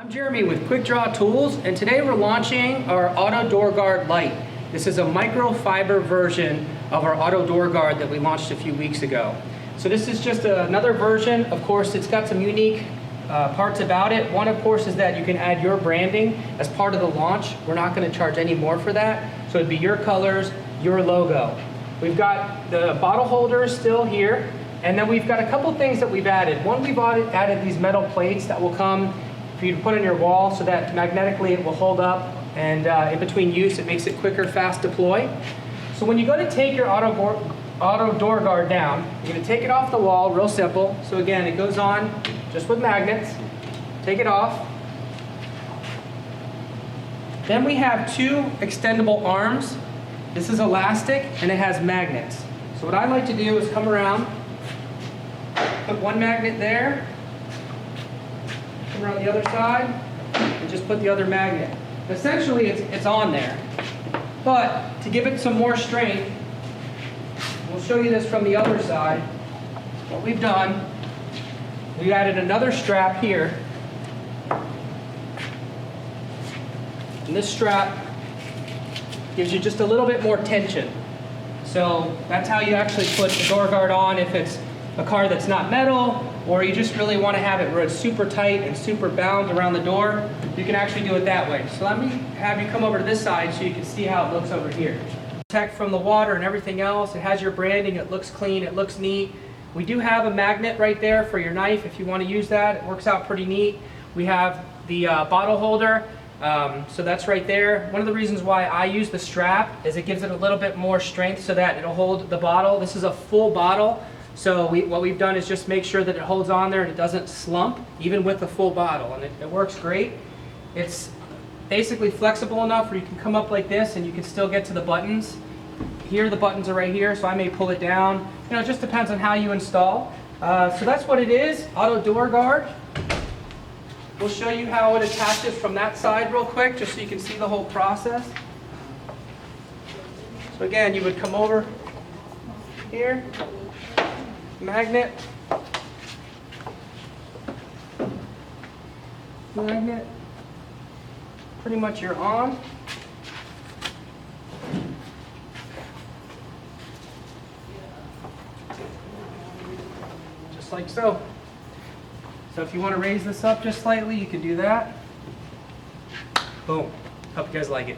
I'm Jeremy with Quick Draw Tools, and today we're launching our Auto Door Guard Lite. This is a microfiber version of our Auto Door Guard that we launched a few weeks ago. So this is just another version. Of course, it's got some unique parts about it. One, of course, is that you can add your branding as part of the launch. We're not going to charge any more for that. So it'd be your colors, your logo. We've got the bottle holders still here, and then we've got a couple things that we've added. One, we've added these metal plates that will come for you to put on your wall so that magnetically it will hold up, and in between use it makes it quicker, fast deploy. So when you go to take your Auto Door Guard down, you're going to take it off the wall, real simple. So again, it goes on just with magnets. Take it off. Then we have two extendable arms. This is elastic and it has magnets. So what I like to do is come around, put one magnet there, come around the other side, and just put the other magnet. Essentially, it's on there. But to give it some more strength, we'll show you this from the other side. What we've done, we added another strap here. And this strap gives you just a little bit more tension. So that's how you actually put the door guard on if it's a car that's not metal, or you just really want to have it where it's super tight and super bound around the door. You can actually do it that way. So let me have you come over to this side so you can see how it looks over here. Protect from the water and everything else. It has your branding. It looks clean. It looks neat. We do have a magnet right there for your knife if you want to use that. It works out pretty neat. We have the bottle holder. So that's right there. One of the reasons why I use the strap is it gives it a little bit more strength so that it'll hold the bottle. This is a full bottle. So what we've done is just make sure that it holds on there and it doesn't slump, even with the full bottle. And it works great. It's basically flexible enough where you can come up like this and you can still get to the buttons. Here, the buttons are right here, so I may pull it down. You know, it just depends on how you install. So that's what it is, Auto Door Guard. We'll show you how it attaches from that side real quick, just so you can see the whole process. So again, you would come over here, magnet, magnet, pretty much you're on. Just like so. So if you want to raise this up just slightly, you can do that. Boom. Hope you guys like it.